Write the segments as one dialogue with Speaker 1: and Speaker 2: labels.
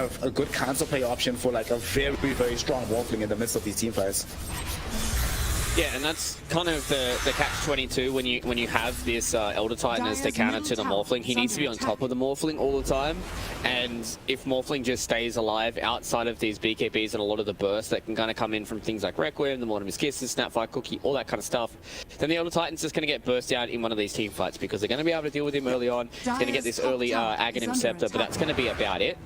Speaker 1: of a good counterplay option for like a very, very strong Morphling in the midst of these team fights.
Speaker 2: Yeah, and that's kind of the catch-22 when you have this Elder Titan as the counter to the Morphling. He needs to be on top of the Morphling all the time, and if Morphling just stays alive outside of these BKBs and a lot of the bursts that can kind of come in from things like Requiem, the Mortimer's Kisses, Snapfire Cookie, all that kind of stuff, then the Elder Titan's just going to get burst out in one of these team fights because they're going to be able to deal with him early on. He's going to get this early Aghanim Scepter, but that's going to be about it.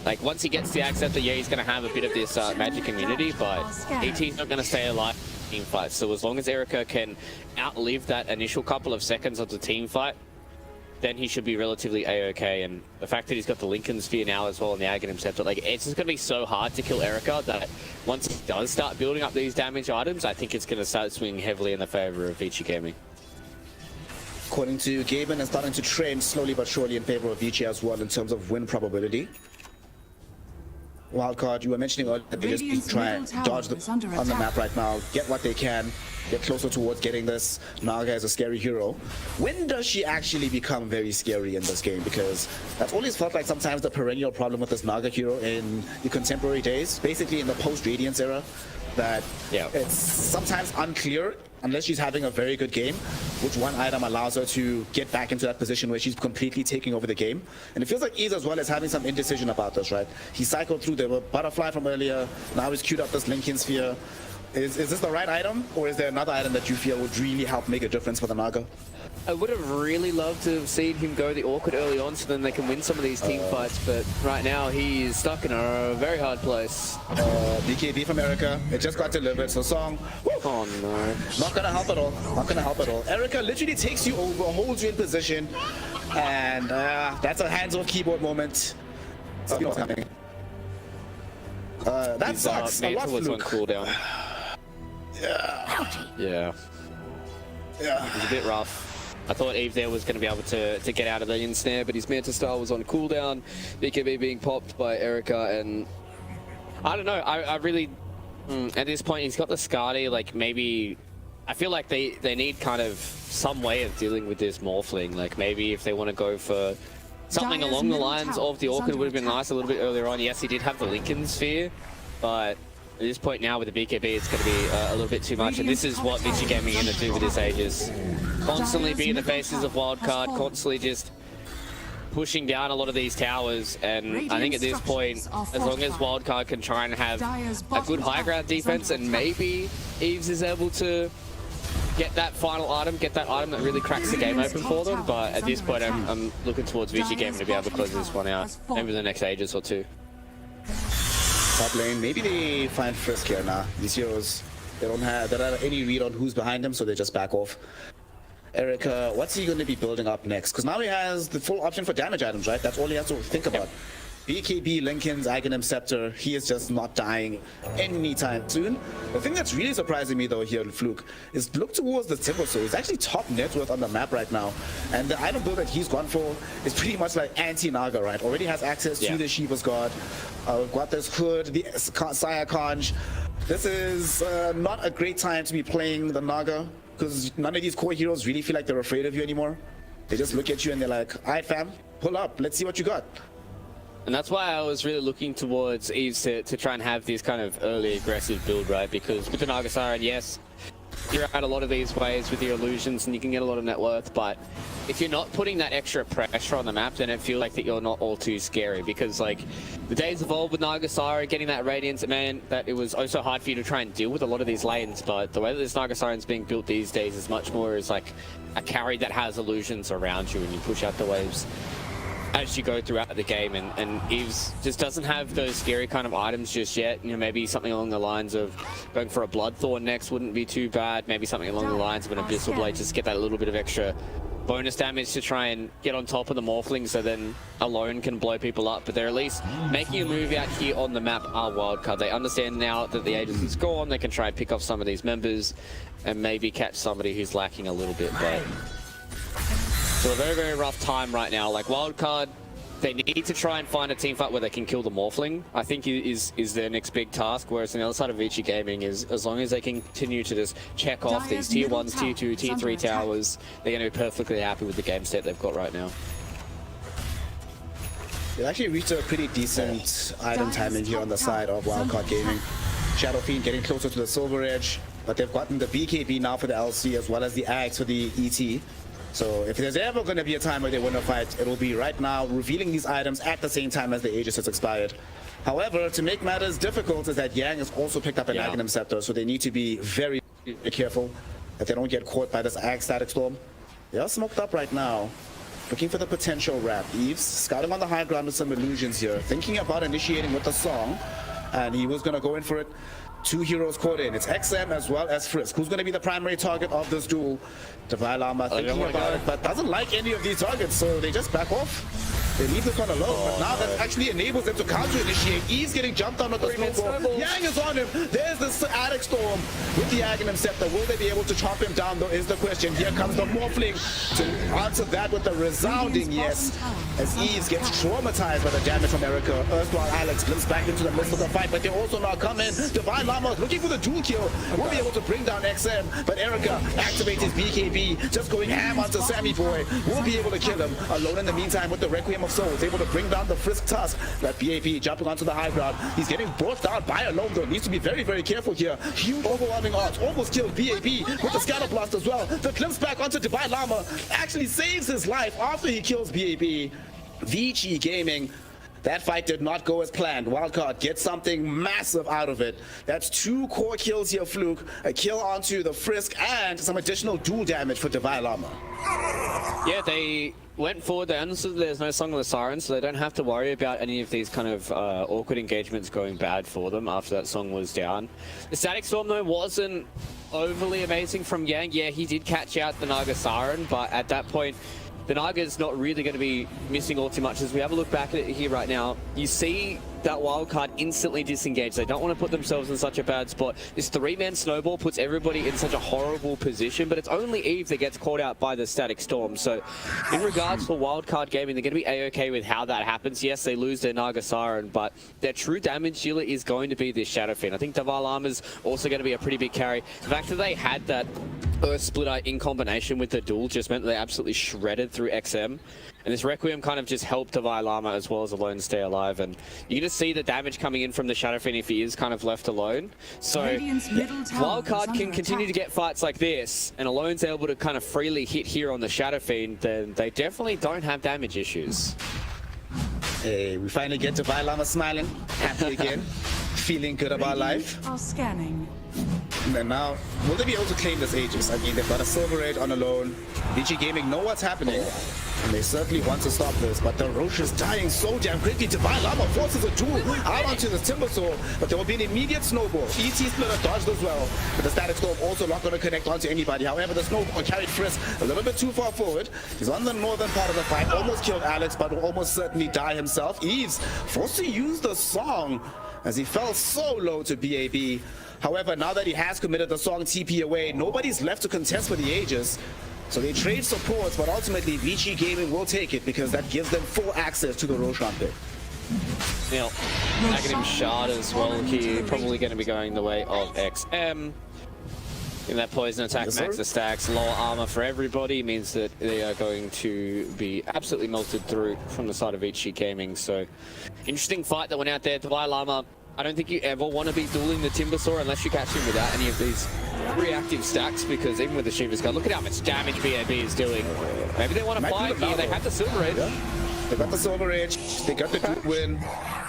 Speaker 2: Like, once he gets the Ag Scepter, yeah, he's going to have a bit of this magic immunity, but ET's not going to stay alive team fight. So as long as Erica can outlive that initial couple of seconds of the team fight, then he should be relatively a-okay. And the fact that he's got the Lincoln Sphere now as well and the Aghanim Scepter, like, it's just going to be so hard to kill Erica that once he does start building up these damage items, I think it's going to start swinging heavily in the favor of Vici Gaming.
Speaker 1: According to Gaben, it's starting to trend slowly but surely in favor of Vici as well in terms of win probability. Wildcard, you were mentioning earlier that they just try and dodge on the map right now, get what they can, get closer towards getting this. Naga is a scary hero. When does she actually become very scary in this game? Because that's always felt like sometimes the perennial problem with this Naga hero in the contemporary days, basically in the post-Radiance era, that it's sometimes unclear, unless she's having a very good game, which one item allows her to get back into that position where she's completely taking over the game. And it feels like Eve as well is having some indecision about this, right? He cycled through the Butterfly from earlier, now he's queued up this Lincoln Sphere. Is this the right item, or is there another item that you feel would really help make a difference for the Naga?
Speaker 2: I would have really loved to have seen him go the Orchid early on so then they can win some of these team fights, but right now he is stuck in a very hard place.
Speaker 1: BKB from Erica, it just got delivered, so Song,
Speaker 2: oh no.
Speaker 1: Not gonna help at all, not gonna help at all. Erica literally takes you over, holds you in position, and that's a hands-off keyboard moment. What's happening? That sucks a lot, Fluke.
Speaker 2: Cooldown. Yeah. It was a bit rough. I thought Eve there was going to be able to get out of the ensnare, but his Manta Star was on cooldown. BKB being popped by Erica, and I don't know. I really, at this point, he's got the Skadi. Like, maybe, I feel like they need kind of some way of dealing with this Morphling. Like, maybe if they want to go for something along the lines of the Orchid would have been nice a little bit earlier on. Yes, he did have the Lincoln Sphere, but at this point now with the BKB, it's going to be a little bit too much, and this is what Vici Gaming are going to do with his Aegis. Constantly be in the faces of Wildcard, constantly just pushing down a lot of these towers, and I think at this point, as long as Wildcard can try and have a good high ground defense, and maybe Eves is able to get that final item, get that item that really cracks the game open for them, but at this point I'm looking towards Vici Gaming to be able to close this one out, maybe the next Aegis or two.
Speaker 1: Top lane, maybe they find Frisk here now. These heroes, they don't have any read on who's behind them, so they just back off. Erica, what's he going to be building up next? Because now he has the full option for damage items, right? That's all he has to think about. BKB, Lincoln's, Aghanim Scepter, he is just not dying anytime soon. The thing that's really surprising me though here, Fluke, is look towards the Timber Soul. He's actually top net worth on the map right now. And the item build that he's gone for is pretty much like anti-Naga, right? Already has access to the Shiva's God. Got this Hood, the Saya Conj. This is not a great time to be playing the Naga, because none of these core heroes really feel like they're afraid of you anymore. They just look at you and they're like, alright fam, pull up, let's see what you got.
Speaker 2: And that's why I was really looking towards Eves to try and have this kind of early aggressive build, right? Because with the Naga Siren, yes, you're out a lot of these ways with your illusions and you can get a lot of net worth, but if you're not putting that extra pressure on the map, then it feels like that you're not all too scary, because like the days evolved with Naga Siren, getting that Radiance, man, that it was also hard for you to try and deal with a lot of these lanes, but the way that this Naga Siren's being built these days is much more as like a carry that has illusions around you and you push out the waves as you go throughout the game, and Eves just doesn't have those scary kind of items just yet. You know, maybe something along the lines of going for a Bloodthorn next wouldn't be too bad. Maybe something along the lines of an Abyssal Blade, just get that little bit of extra bonus damage to try and get on top of the Morphling, so then alone can blow people up. But they're at least making a move out here on the map are Wildcard. They understand now that the Aegis is gone, they can try and pick off some of these members and maybe catch somebody who's lacking a little bit, but so a very, very rough time right now. Like Wildcard, they need to try and find a team fight where they can kill the Morphling, I think is their next big task, whereas on the other side of Vici Gaming is, as long as they can continue to just check off these tier 1s, tier 2, tier 3 towers, they're going to be perfectly happy with the game state they've got right now.
Speaker 1: They actually reached a pretty decent item timing here on the side of Wildcard Gaming. Shadow Fiend getting closer to the Silver Edge, but they've gotten the BKB now for the LC as well as the Axe for the ET. So if there's ever going to be a time where they win a fight, it'll be right now, revealing these items at the same time as the Aegis has expired. However, to make matters difficult is that Yang has also picked up an Aghanim Scepter, so they need to be very, very careful that they don't get caught by this Axe Static Storm. They are smoked up right now, looking for the potential wrap. Eves scouting on the high ground with some illusions here, thinking about initiating with the song, and he was going to go in for it. Two heroes caught in. It's XM as well as Frisk. Who's going to be the primary target of this duel? Divine Llama thinking about it, but doesn't like any of these targets, so they just back off. They leave this one alone, but now that actually enables them to counter-initiate. He's getting jumped on with the snowball. Yang is on him. There's the Static Storm with the Aghanim Scepter. Will they be able to chomp him down, though, is the question. Here comes the Morphling to answer that with a resounding yes, as Eves gets traumatized by the damage from Erica. Erstwhile Alex glimpses back into the midst of the fight, but they also now come in. Divine Llama is looking for the dual kill. Will be able to bring down XM, but Erica activates his BKB, just going ham onto Sammy Boy. Will be able to kill him. Alone in the meantime with the Requiem of Souls, able to bring down the Frisk Tusk. That BAP jumping onto the high ground. He's getting brought down by Alone, though. Needs to be very, very careful here. Huge overwhelming odds. Almost killed BAP with the Scatter Blast as well. The glimpse back onto Divine Llama actually saves his life after he kills BAP. Vici Gaming. That fight did not go as planned. Wildcard gets something massive out of it. That's 2 core kills here, Fluke. A kill onto the Frisk and some additional dual damage for Divine Llama.
Speaker 2: Yeah, they went forward there, and so there's no Song of the Siren, so they don't have to worry about any of these kind of awkward engagements going bad for them after that song was down. The Static Storm, though, wasn't overly amazing from Yang. Yeah, he did catch out the Naga Siren, but at that point, the Naga's not really going to be missing all too much. As we have a look back at it here right now, you see that wildcard instantly disengage. They don't want to put themselves in such a bad spot. This 3-man snowball puts everybody in such a horrible position, but it's only Eve that gets caught out by the Static Storm. So in regards for wildcard gaming, they're going to be a-okay with how that happens. Yes, they lose their Naga Siren, but their true damage dealer is going to be this Shadow Fiend. I think Divine Llama's also going to be a pretty big carry. The fact that they had that Earth Splitter in combination with the duel just meant that they absolutely shredded through XM. And this Requiem kind of just helped Divine Llama as well as Alone stay alive. And you're going to see the damage coming in from the Shadow Fiend if he is kind of left alone. So Wildcard can continue to get fights like this, and Alone's able to kind of freely hit here on the Shadow Fiend, then they definitely don't have damage issues.
Speaker 1: Hey, we finally get Divine Llama smiling, happy again, feeling good about life.
Speaker 3: Are scanning.
Speaker 1: And then now, will they be able to claim this Aegis? I mean, they've got a Silver Age on Alone. VG Gaming know what's happening, and they certainly want to stop this, but the Roche is dying so damn quickly. Divine Llama forces a duel out onto the Timber Sword, but there will be an immediate snowball. ET Splitter dodged as well, but the Static Storm also not going to connect onto anybody. However, the snowball carried Frisk a little bit too far forward. He's on the northern part of the fight, almost killed Alex, but will almost certainly die himself. Eves forced to use the song as he fell so low to BAB. However, now that he has committed the song TP away, nobody's left to contest for the Aegis. So they trade supports, but ultimately VG Gaming will take it because that gives them full access to the Roshan pit.
Speaker 2: Now, Aghanim Shard as well here, probably going to be going the way of XM. In that poison attack, max the stacks, lower armor for everybody means that they are going to be absolutely melted through from the side of VG Gaming. So, interesting fight that went out there. Divine Llama, I don't think you ever want to be dueling the Timbersaw unless you catch him without any of these reactive stacks, because even with the Shiva's Gun, look at how much damage BAB is doing. Maybe they want to fight here. They have the Silver Edge.
Speaker 1: Yeah. They got the Silver Edge. They got the good win.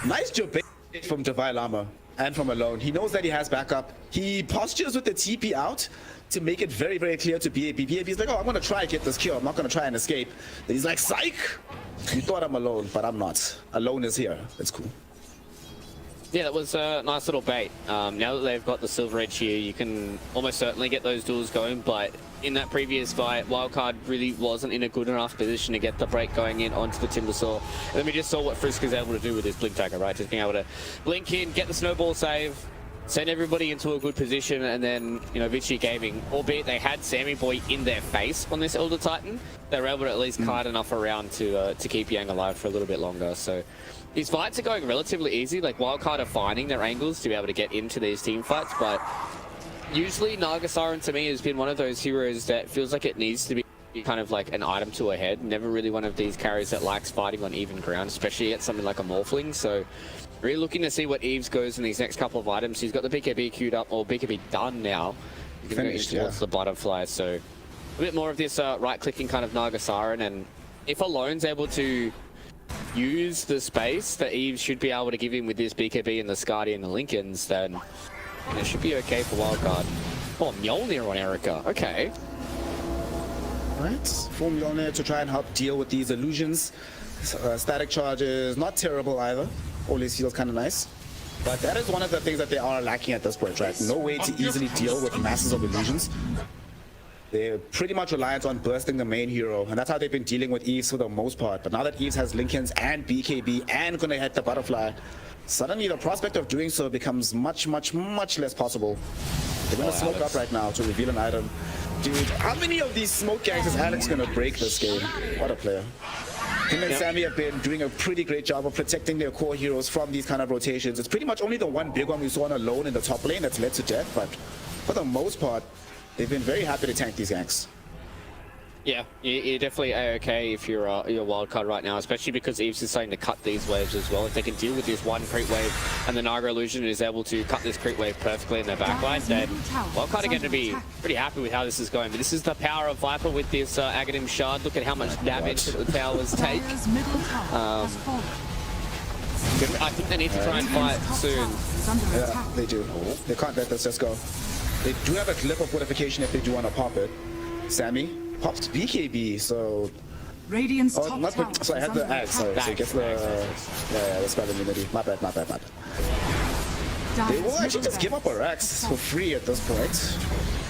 Speaker 1: Nice job from Divine Llama and from Alone. He knows that he has backup. He postures with the TP out to make it very, very clear to BAB. BAB's like, oh, I'm going to try and get this kill. I'm not going to try and escape. And he's like, psych! You thought I'm alone, but I'm not. Alone is here. It's cool.
Speaker 2: Yeah, that was a nice little bait. Now that they've got the Silver Edge here, you can almost certainly get those duels going, but in that previous fight, Wildcard really wasn't in a good enough position to get the break going in onto the Timbersaw. And then we just saw what Frisk is able to do with his Blink Dagger, right? Just being able to blink in, get the snowball save, send everybody into a good position, and then, you know, VG Gaming, albeit they had Sammy Boy in their face on this Elder Titan, they were able to at least kite enough around to keep Yang alive for a little bit longer. So these fights are going relatively easy. Like, Wildcard are finding their angles to be able to get into these team fights, but usually Naga Siren to me has been one of those heroes that feels like it needs to be kind of like an item to a head. Never really one of these carries that likes fighting on even ground, especially at something like a Morphling. So really looking to see what Eves goes in these next couple of items. He's got the BKB queued up, or BKB done now. He's going to go towards the butterfly. So a bit more of this right-clicking kind of Naga Siren, and if Alone's able to use the space that Eves should be able to give him with this BKB and the Skadi and the Lincolns, then it should be okay for Wildcard. Oh, Mjolnir on Erica. Okay.
Speaker 1: Right, for Mjolnir to try and help deal with these illusions. Static charges, not terrible either. Always feels kind of nice. But that is one of the things that they are lacking at this point, right? No way to easily deal with masses of illusions. They're pretty much reliant on bursting the main hero, and that's how they've been dealing with Eves for the most part. But now that Eves has Lincolns and BKB and gonna hit the butterfly, suddenly the prospect of doing so becomes much less possible. They're gonna smoke up right now to reveal an item. Dude, how many of these smoke gangs is Alex gonna break this game? What a player. Him and Sammy have been doing a pretty great job of protecting their core heroes from these kind of rotations. It's pretty much only the one big one we saw on Alone in the top lane that's led to death, but for the most part, they've been very happy to tank these ganks.
Speaker 2: Yeah, you're definitely A-okay if you're wild card right now, especially because Eves is starting to cut these waves as well. If they can deal with this one creep wave and the Naga Illusion is able to cut this creep wave perfectly in their backline, then Wildcard are going to be pretty happy with how this is going. But this is the power of Viper with this Aghanim Shard. Look at how much damage the towers take. I think they need to try and fight soon.
Speaker 1: Yeah, they do. They can't let this just go. They do have a clip of fortification if they do want to pop it. Sammy pops BKB, so...
Speaker 3: Radiant's
Speaker 1: so I had the ad, sorry, so he gets the... Yeah, the spell immunity. My bad. They will actually just give up a Rax for free at this point.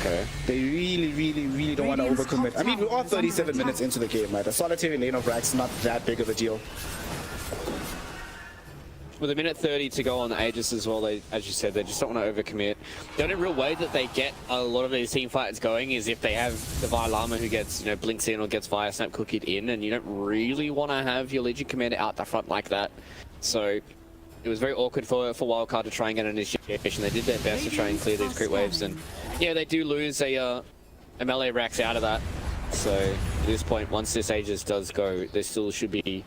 Speaker 1: Okay. They really don't want to overcommit. I mean, we are 37 minutes into the game, right? A solitary lane of Rax, not that big of a deal.
Speaker 2: With a minute 30 to go on the Aegis as well, they, as you said, they just don't want to overcommit. The only real way that they get a lot of these team fights going is if they have the Llama who gets, blinks in or gets Fire Snap cookied in, and you don't really want to have your Legion Commander out the front like that. So it was very awkward for Wildcard to try and get an initiation. They did their best to try and clear these creep waves, and yeah, they do lose a melee Rax out of that. So at this point, once this Aegis does go, they still should be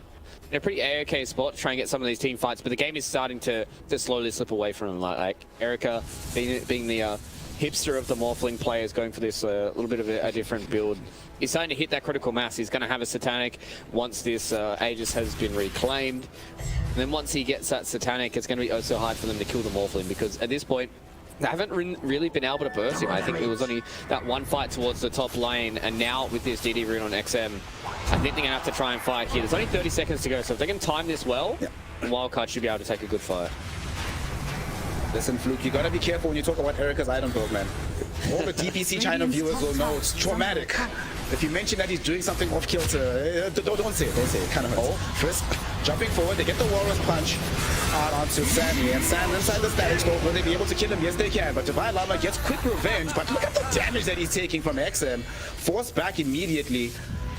Speaker 2: in a pretty A-okay spot to try and get some of these team fights, but the game is starting to slowly slip away from them. Like Erica being the hipster of the Morphling players, going for this little bit of a different build. He's starting to hit that critical mass. He's going to have a Satanic once this Aegis has been reclaimed. And then once he gets that Satanic, it's going to be oh so hard for them to kill the Morphling, because at this point, they haven't really been able to burst him. I think it was only that one fight towards the top lane, and now with this DD rune on XM, I think they're going to have to try and fight here. There's only 30 seconds to go, so if they can time this well, Wildcard should be able to take a good fight.
Speaker 1: Listen, Fluke, you gotta be careful when you talk about Erica's item build, man. All the DPC China viewers will know it's traumatic. If you mention that he's doing something off kilter, don't say it, kind of hurts. First, jumping forward, they get the Walrus Punch out onto Sammy, and Sam inside the Static Storm. Will they be able to kill him? Yes, they can, but Divine Llama gets quick revenge, but look at the damage that he's taking from XM. Forced back immediately.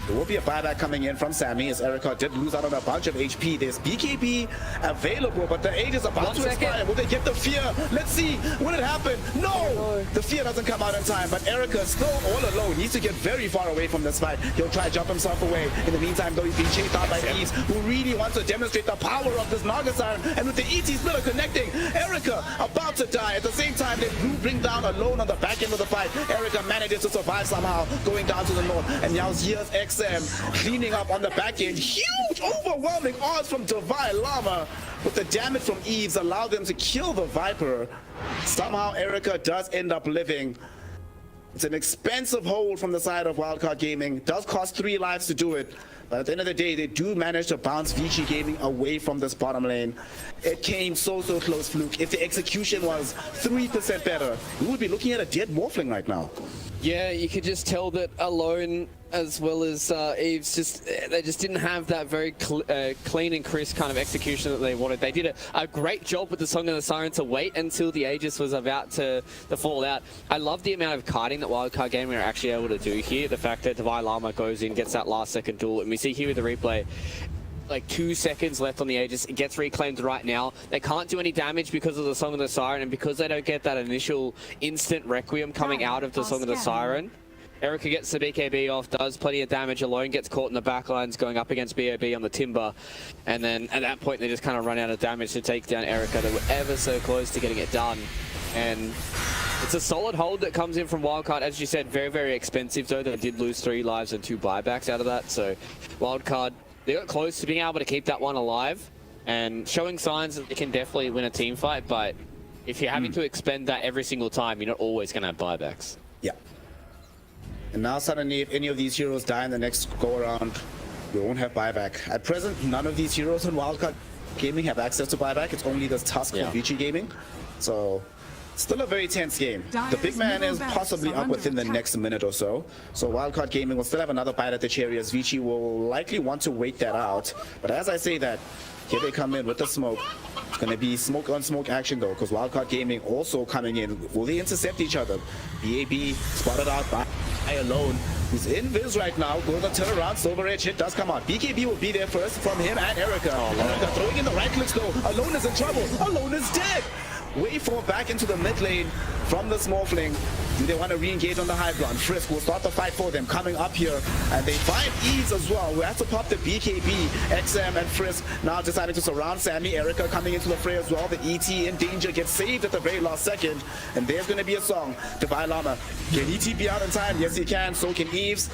Speaker 1: There will be a buyback coming in from Sammy, as Erica did lose out on a bunch of HP. There's BKB available, but the age is about to expire. Will they get the fear? Let's see. Will it happen? No! The fear doesn't come out in time, but Erica is still all alone. Needs to get very far away from this fight. He'll try to jump himself away. In the meantime, though, he's being chased out by Eves, who really wants to demonstrate the power of this Naga Siren. And with the ET splitter connecting, Erica about to die. At the same time, they do bring down Alone on the back end of the fight. Erica manages to survive somehow, going down to the north. And now here's XM cleaning up on the back end. Huge, overwhelming odds from Divine Llama, with the damage from Eves allowed them to kill the Viper. Somehow Erica does end up living. It's an expensive hold from the side of Wildcard Gaming. Does cost 3 lives to do it, but at the end of the day, they do manage to bounce Vici Gaming away from this bottom lane. It came so close, Fluke. If the execution was 3% better, we would be looking at a dead Morphling right now.
Speaker 2: Yeah, you could just tell that Alone as well as Eves, they just didn't have that very clean and crisp kind of execution that they wanted. They did a great job with the Song of the Siren to wait until the Aegis was about to fall out. I love the amount of kiting that Wildcard Gaming are actually able to do here. The fact that Divine Llama goes in, gets that last second duel, and we see here with the replay, like 2 seconds left on the Aegis. It gets reclaimed right now. They can't do any damage because of the Song of the Siren, and because they don't get that initial instant Requiem coming out of the Song of the Siren, Erica gets the BKB off, does plenty of damage alone, gets caught in the backlines going up against BOB on the timber, and then at that point they just kind of run out of damage to take down Erica. They were ever so close to getting it done, and it's a solid hold that comes in from Wildcard. As you said, very, very expensive though. They did lose 3 lives and 2 buybacks out of that, so Wildcard, they got close to being able to keep that one alive, and showing signs that they can definitely win a team fight, but if you're having to expend that every single time, you're not always going to have buybacks.
Speaker 1: Yeah. And now suddenly, if any of these heroes die in the next go-around, we won't have buyback. At present, none of these heroes in Wildcard Gaming have access to buyback. It's only this Tusk from Vici Gaming. So, still a very tense game. The big man is possibly up within the next minute or so. So Wildcard Gaming will still have another bite at the cherry, as Vici will likely want to wait that out. But as I say that, here they come in with the smoke. It's going to be smoke on smoke action though, because Wildcard Gaming also coming in. Will they intercept each other? BAB spotted out by Alone, who's in Viz right now. Going to turn around. Silver Edge hit does come out. BKB will be there first from him and Erica. Erica throwing in the right clicks though. Alone is in trouble. Alone is dead. Way for back into the mid lane from the Smurfling. Do they want to re-engage on the high ground? Frisk will start the fight for them, coming up here, and they find Ease as well. We have to pop the BKB. XM and Frisk now deciding to surround Sammy. Erica coming into the fray as well. The ET in danger, gets saved at the very last second, and there's going to be a song. Divine Llama, can ET be out in time? Yes, he can. So can Eves.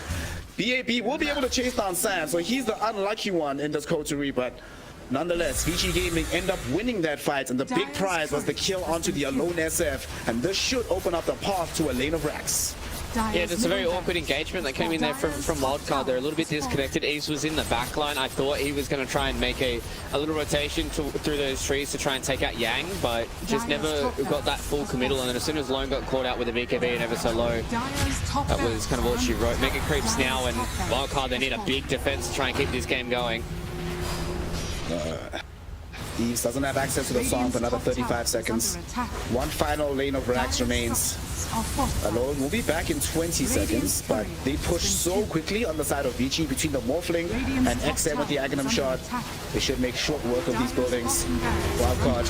Speaker 1: BAB will be able to chase down Sam, so he's the unlucky one in this coterie, but nonetheless, Vici Gaming end up winning that fight, and the big prize was the kill onto the Alone SF, and this should open up the path to a lane of Rax.
Speaker 2: Yeah, it's a very awkward engagement that came in there from Wildcard. They're a little bit disconnected. Eves was in the back line. I thought he was going to try and make a little rotation through those trees to try and take out Yang, but just never got that full committal. And then as soon as Lone got caught out with the BKB and ever so low, that was kind of all she wrote. Mega creeps now, and Wildcard, they need a big defense to try and keep this game going.
Speaker 1: Eves doesn't have access to the song for another 35 seconds. One final lane of Rax remains. Alone will be back in 20 seconds, but they push so quickly on the side of Vici between the Morphling and XM with the Aghanim shot. They should make short work of these buildings. Wildcard,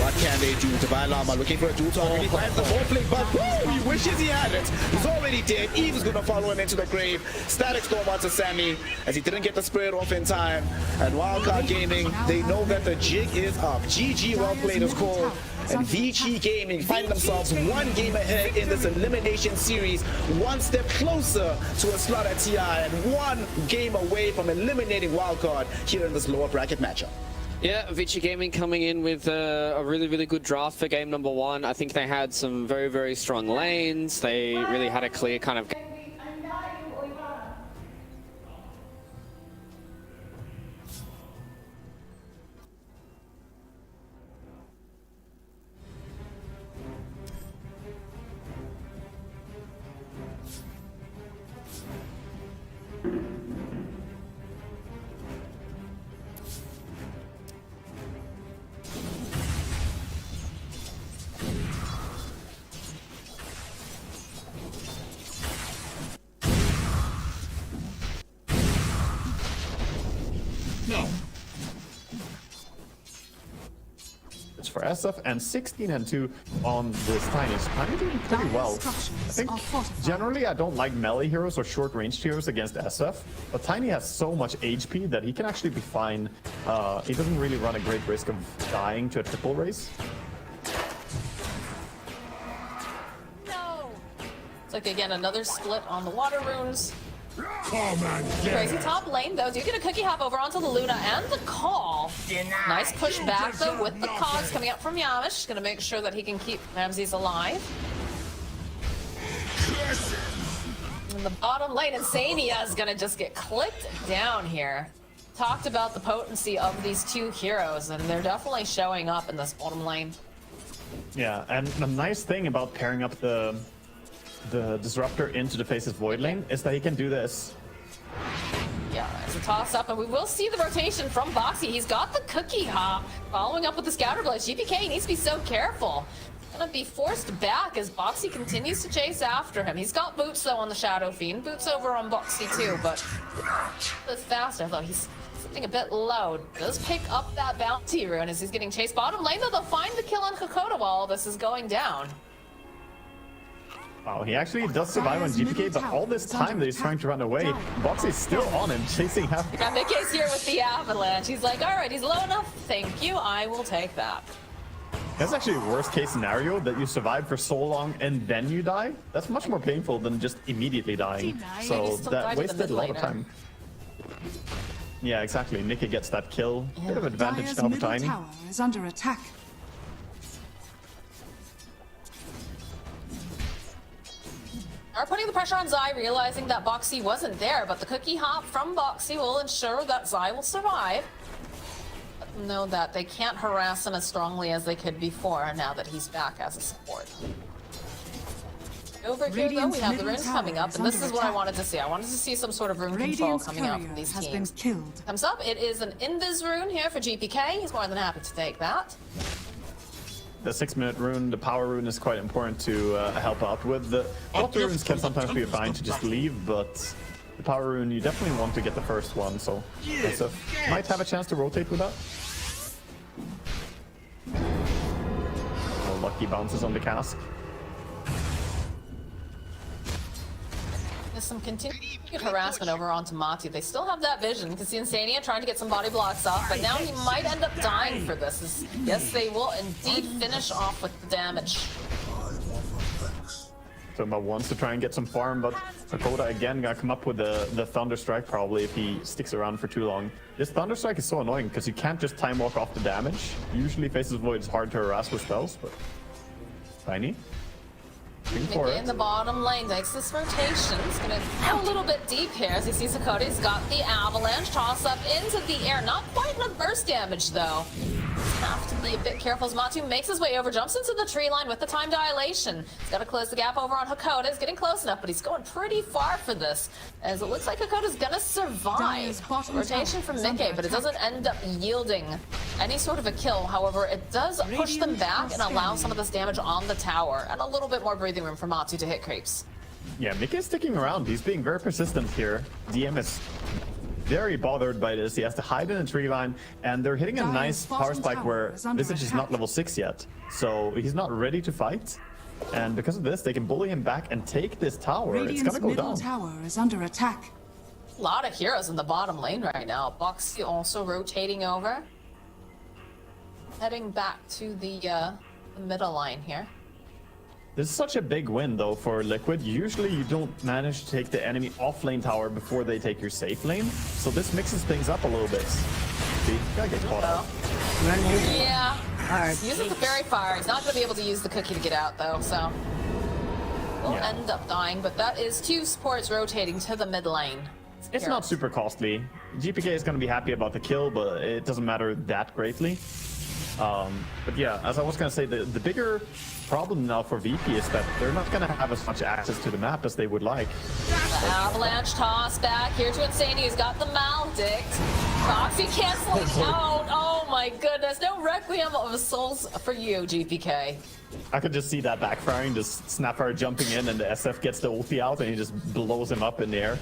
Speaker 1: what can they do? Divine Llama looking for a duel to already find the Morphling, but woo, he wishes he had it. He's already dead. Eve is going to follow him into the grave. Static Storm onto Sammy as he didn't get the spirit off in time. And Wildcard Gaming, they know that the jig is up. GG, well played is called. And Vici Gaming find themselves one game ahead in this elimination series, one step closer to a slot at TI, and one game away from eliminating Wildcard here in this lower bracket matchup.
Speaker 2: Yeah, Vici Gaming coming in with a really, really good draft for game number 1. I think they had some very, very strong lanes. They really had a clear kind of...
Speaker 3: It's for SF, and 16-2 on this Tiny. So Tiny doing pretty well. I think generally I don't like melee heroes or short-ranged heroes against SF, but Tiny has so much HP that he can actually be fine. He doesn't really run a great risk of dying to a triple race.
Speaker 4: No! It's like, again, another split on the water runes. Crazy top lane, though. Do get a cookie hop over onto the Luna and the call. Nice push back, though, with the cogs coming up from Yamish. Gonna make sure that he can keep Ramses alive. In the bottom lane, Insania is gonna just get clicked down here. Talked about the potency of these two heroes, and they're definitely showing up in this bottom lane.
Speaker 3: Yeah, and the nice thing about pairing up the Disruptor into the Face's Void lane is that he can do this.
Speaker 4: Yeah, it's a toss-up, and we will see the rotation from Boxy. He's got the cookie hop, following up with the Scatter Blade. GPK needs to be so careful. Gonna be forced back as Boxy continues to chase after him. He's got Boots, though, on the Shadow Fiend. Boots over on Boxy, too, but it's faster, though. He's sitting a bit low. Does pick up that bounty rune as he's getting chased. Bottom lane, though, they'll find the kill on Kokoda while all this is going down.
Speaker 3: Wow, he actually does survive on GPK, but all this time that he's trying to run away, Boxy's still on him, chasing half.
Speaker 4: Yeah, Mickey's here with the avalanche. He's like, all right, he's low enough. Thank you. I will take that.
Speaker 3: That's actually a worst case scenario, that you survive for so long and then you die. That's much more painful than just immediately dying. So that wasted a lot of time. Yeah, exactly. Nicky gets that kill. Bit of advantage
Speaker 5: Dire's
Speaker 3: now for
Speaker 5: middle
Speaker 3: Tiny.
Speaker 5: tower is under attack.
Speaker 4: Are putting the pressure on Zai, realizing that Boxy wasn't there, but the cookie hop from Boxy will ensure that Zai will survive. But know that they can't harass him as strongly as they could before now that he's back as a support. Over here, though, we have the runes coming up, and this is what I wanted to see. I wanted to see some sort of rune control coming out from these teams. Comes up, it is an invis rune here for GPK. He's more than happy to take that.
Speaker 3: The 6-minute rune, the power rune, is quite important to help out with. The auto runes can sometimes be fine to just leave, but the power rune, you definitely want to get the first one, so SF might have a chance to rotate with that. Oh, lucky bounces on the cask.
Speaker 4: There's some continued harassment over onto Mati. They still have that vision. You can see Insania trying to get some body blocks off, but now he might end up dying for this. Yes, they will indeed finish off with the damage.
Speaker 3: Toma wants to try and get some farm, but Hakoda again gonna come up with the Thunder Strike probably if he sticks around for too long. This Thunder Strike is so annoying because you can't just time walk off the damage. Usually Faceless Void is hard to harass with spells, but Tiny.
Speaker 4: Mickey in the bottom lane takes this rotation. He's gonna go a little bit deep here as he sees Hakoda's got the avalanche toss up into the air. Not quite enough burst damage though. Have to be a bit careful as Matu makes his way over, jumps into the tree line with the time dilation. He's got to close the gap over on Hakoda. He's getting close enough, but he's going pretty far for this, as it looks like Hakoda's gonna survive. Rotation from Mickey, but it doesn't end up yielding any sort of a kill. However, it does push them back and allow some of this damage on the tower, and a little bit more breathing room for Matu to hit creeps.
Speaker 3: Yeah, Mickey's sticking around. He's being very persistent here. DM is very bothered by this. He has to hide in a tree line, and they're hitting a nice power spike where Visage is not level 6 yet, so he's not ready to fight. And because of this, they can bully him back and take this tower. It's gonna go down.
Speaker 5: Tower is under attack.
Speaker 4: A lot of heroes in the bottom lane right now. Boxy also rotating over, heading back to the middle line here.
Speaker 3: This is such a big win though for Liquid. Usually you don't manage to take the enemy off lane tower before they take your safe lane, so this mixes things up a little bit. See, gotta get caught out.
Speaker 4: Yeah, he uses the fairy fire. He's not going to be able to use the cookie to get out though, so we'll end up dying. But that is 2 supports rotating to the mid lane.
Speaker 3: It's not super costly. GPK is going to be happy about the kill, but it doesn't matter that greatly. But yeah, as I was going to say, the bigger problem now for VP is that they're not going to have as much access to the map as they would like.
Speaker 4: The avalanche toss back here to Insania. He's got the maledict. Foxy canceling out. Oh my goodness, no Requiem of Souls for you, GPK.
Speaker 3: I could just see that backfiring, just Snapfire jumping in and the SF gets the ulti out and he just blows him up in the air.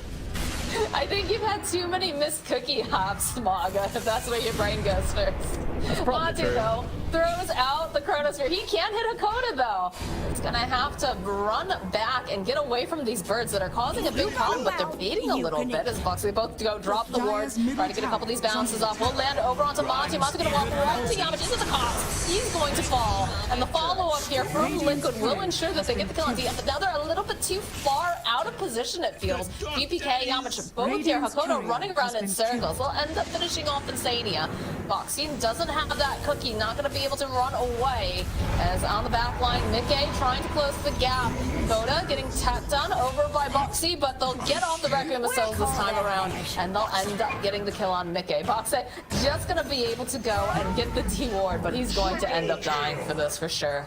Speaker 4: I think you've had too many missed cookie hops, Maga, if that's where your brain goes first. Monty, though, throws out the Chronosphere. He can't hit Hakoda, though. He's gonna have to run back and get away from these birds that are causing a big problem, but they're baiting a little bit as Bucks. They both go drop the ward, try to get a couple of these bounces off. We'll land over onto Monty. Monty's gonna walk right to Yamage into the cost. He's going to fall, and the follow-up here from Liquid will ensure that they get the kill on DM, but now they're a little bit too far out of position, it feels. GPK, Yamage, both here. Hakoda running around in circles. They'll end up finishing off Insania. Boxy doesn't have that cookie, not going to be able to run away. As on the back line, Mickey trying to close the gap. Hakoda getting tapped done over by Boxy, but they'll get off the Requiem of Souls this time around, and they'll end up getting the kill on Mickey. Boxy just going to be able to go and get the D-ward, but he's going to end up dying for this for sure.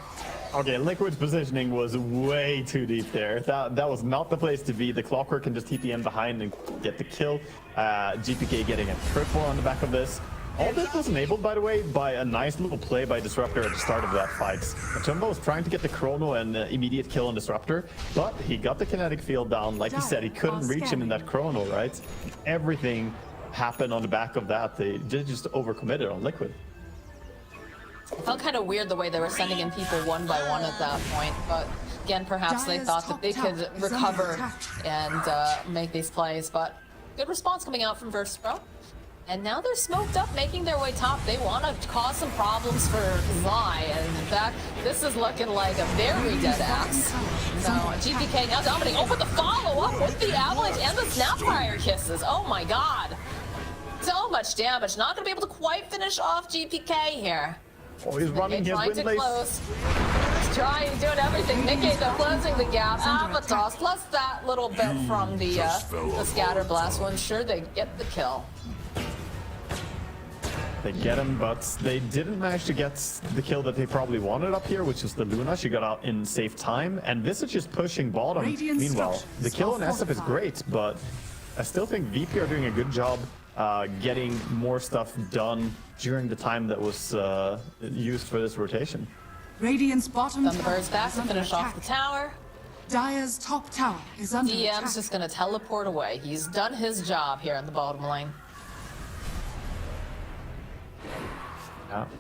Speaker 3: Okay, Liquid's positioning was way too deep there. That was not the place to be. The Clockwork can just TP in behind and get the kill. GPK getting a triple on the back of this. All this was enabled, by the way, by a nice little play by Disruptor at the start of that fight. Tumbo was trying to get the Chrono and immediate kill on Disruptor, but he got the kinetic field down. Like he said, he couldn't reach him in that Chrono, right? Everything happened on the back of that. They just overcommitted on Liquid.
Speaker 4: It felt kind of weird the way they were sending in people one by one at that point, but Again, perhaps they
Speaker 5: Dire's
Speaker 4: thought that
Speaker 5: top
Speaker 4: they
Speaker 5: tower
Speaker 4: could
Speaker 5: is under
Speaker 4: recover
Speaker 5: attack.
Speaker 4: and make these plays, but good response coming out from Verspro. And now they're smoked up, making their way top. They want to cause some problems for Zai, and in fact, this is looking like a very dead axe. So GPK now dominating. Oh, but the follow-up with the avalanche and the Snapfire kisses. Oh my god. So much damage. Not going to be able to quite finish off GPK here.
Speaker 3: Oh, he's running his
Speaker 4: Trying
Speaker 3: wind
Speaker 4: to
Speaker 3: lace.
Speaker 4: close. He's trying, doing everything. Nikkei, though, closing the gap. Avatos, plus that little bit from the scatter blast will ensure they get the kill.
Speaker 3: They get him, but they didn't manage to get the kill that they probably wanted up here, which was the Luna. She got out in safe time, and Visage is pushing bottom.
Speaker 5: Radiant
Speaker 3: Meanwhile, the kill on
Speaker 5: structures
Speaker 3: SF is
Speaker 5: are
Speaker 3: great, but I still think VP are doing a good job getting more stuff done during the time that was used for this rotation.
Speaker 5: Radiant's bottom tower
Speaker 4: Thunderbird's back
Speaker 5: is
Speaker 4: to
Speaker 5: under
Speaker 4: finish off
Speaker 5: attack.
Speaker 4: the tower.
Speaker 5: Dire's top tower is under attack.
Speaker 4: DM's just going to teleport away. He's done his job here in the bottom lane.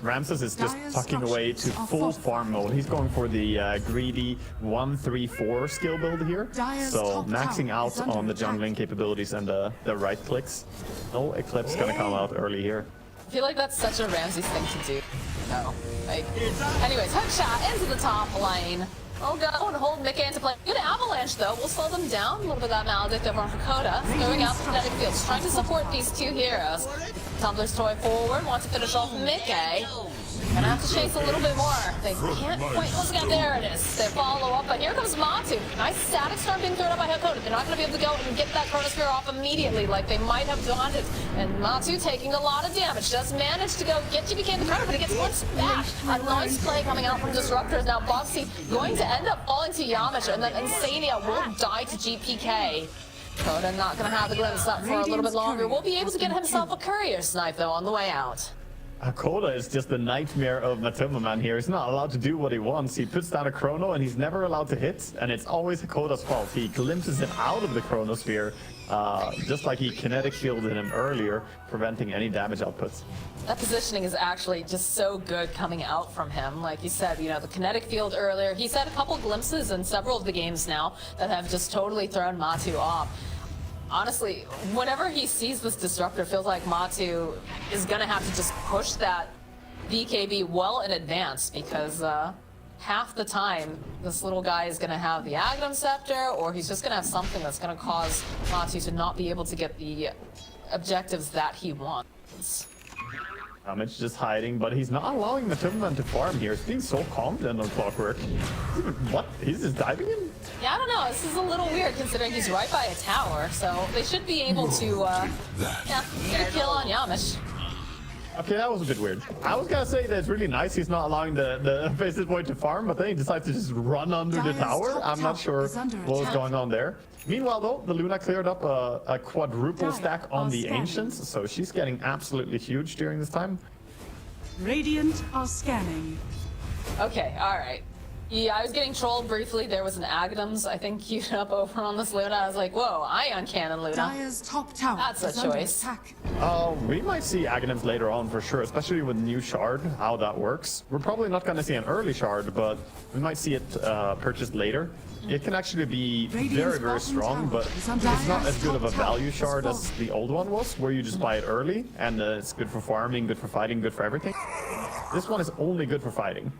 Speaker 3: Ramses is just
Speaker 5: Dire's
Speaker 3: tucking away to
Speaker 5: structures are
Speaker 3: full
Speaker 5: fortified.
Speaker 3: farm mode. He's going for the greedy 1-3-4 skill build here.
Speaker 5: Dire's
Speaker 3: So
Speaker 5: top
Speaker 3: maxing
Speaker 5: tower
Speaker 3: out
Speaker 5: is under
Speaker 3: on the
Speaker 5: attack.
Speaker 3: jungling capabilities and the right clicks. No Eclipse gonna come out early here.
Speaker 4: I feel like that's such a Ramses thing to do. No. Like, anyways, headshot into the top lane. Oh, go and hold Mickey into play. Good avalanche, though. We'll slow them down. A little bit of that maledict over on Koda. Going out the kinetic fields, trying to support these two heroes. Tumblr's toy forward, wants to finish off Mickey. Gonna have to chase a little bit more. They can't quite once again. There it is. They follow up, but here comes Matu. Nice static storm being thrown up by Hakoda. They're not gonna be able to go and get that Chronosphere off immediately like they might have done it. And Matu taking a lot of damage. Does manage to go get GBK in the corner, but he gets pushed back. A nice play coming out from Disruptors. Now Boxy going to end up falling to Yamcha, and then Insania will die to GPK. Koda not gonna have the glimpse up for a little bit longer. Will be able to get himself a courier snipe though on the way out.
Speaker 3: Hakoda is just the nightmare of Matuma Man here. He's not allowed to do what he wants. He puts down a chrono and he's never allowed to hit, and it's always Hakoda's fault. He glimpses him out of the chronosphere, just like he kinetic shielded him earlier, preventing any damage outputs.
Speaker 4: That positioning is actually just so good coming out from him. Like you said, you know, the kinetic field earlier. He's had a couple glimpses in several of the games now that have just totally thrown Matu off. Honestly, whenever he sees this disruptor, feels like Matu is gonna have to just push that BKB well in advance, because half the time this little guy is gonna have the Aghanim Scepter, or he's just gonna have something that's gonna cause Matu to not be able to get the objectives that he wants.
Speaker 3: Damage just hiding, but he's not allowing Matuma Man to farm here. He's being so confident on Clockwork. What? He's just diving in?
Speaker 4: Yeah, I don't know. This is a little weird considering he's right by a tower, so they should be able to, get a kill on Yamish.
Speaker 3: Okay, that was a bit weird. I was gonna say that it's really nice he's not allowing the Faces Boy to farm, but then he decides to just run under the
Speaker 5: Dire's
Speaker 3: tower.
Speaker 5: top
Speaker 3: I'm not
Speaker 5: tower
Speaker 3: sure
Speaker 5: is under
Speaker 3: what was
Speaker 5: attack.
Speaker 3: going on there. Meanwhile, though, the Luna cleared up a quadruple
Speaker 5: Dire
Speaker 3: stack on
Speaker 5: are
Speaker 3: the
Speaker 5: scanning.
Speaker 3: Ancients, so she's getting absolutely huge during this time.
Speaker 5: Radiant are scanning.
Speaker 4: Okay, alright. Yeah, I was getting trolled briefly. There was an Aghanim's, I think, queued up over on this Luna. I was like, whoa, Ion Cannon Luna.
Speaker 5: Dire's top tower
Speaker 4: That's a
Speaker 5: is under
Speaker 4: choice.
Speaker 5: attack.
Speaker 3: We might see Aghanims later on for sure, especially with new shard, how that works. We're probably not going to see an early shard, but we might see it purchased later. It can actually be very,
Speaker 5: Radiant's
Speaker 3: very
Speaker 5: bottom
Speaker 3: strong,
Speaker 5: tower
Speaker 3: but
Speaker 5: is
Speaker 3: it's
Speaker 5: under
Speaker 3: not
Speaker 5: attack.
Speaker 3: as good of a
Speaker 5: Top tower
Speaker 3: value
Speaker 5: is
Speaker 3: shard as
Speaker 5: falling.
Speaker 3: the old one was, where you just buy it early, and it's good for farming, good for fighting, good for everything. This one is only good for fighting.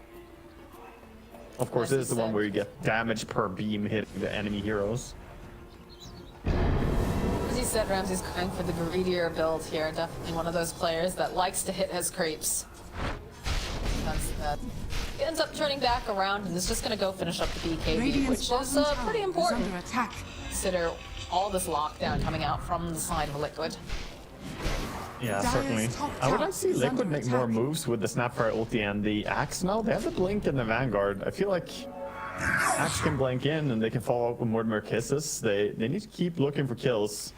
Speaker 3: Of course, this is the one where you get damage per beam hitting the enemy heroes.
Speaker 4: As you said, Ramsey's going for the greedier build here. Definitely one of those players that likes to hit his creeps. He ends up turning back around and is just going to go finish up the BKB,
Speaker 5: Radiant's
Speaker 4: which is
Speaker 5: bottom tower
Speaker 4: pretty
Speaker 5: is
Speaker 4: important.
Speaker 5: under attack.
Speaker 4: Consider all this lockdown coming out from the side of Liquid.
Speaker 3: Yeah,
Speaker 5: Dire's
Speaker 3: certainly.
Speaker 5: top
Speaker 3: I would
Speaker 5: tower
Speaker 3: like to see
Speaker 5: is
Speaker 3: Liquid
Speaker 5: under
Speaker 3: make more
Speaker 5: attack.
Speaker 3: moves with the Snapfire ulti and the Axe now. They have the Blink and the Vanguard. I feel like Axe can blink in and they can follow up with more kisses. They need to keep looking for kills,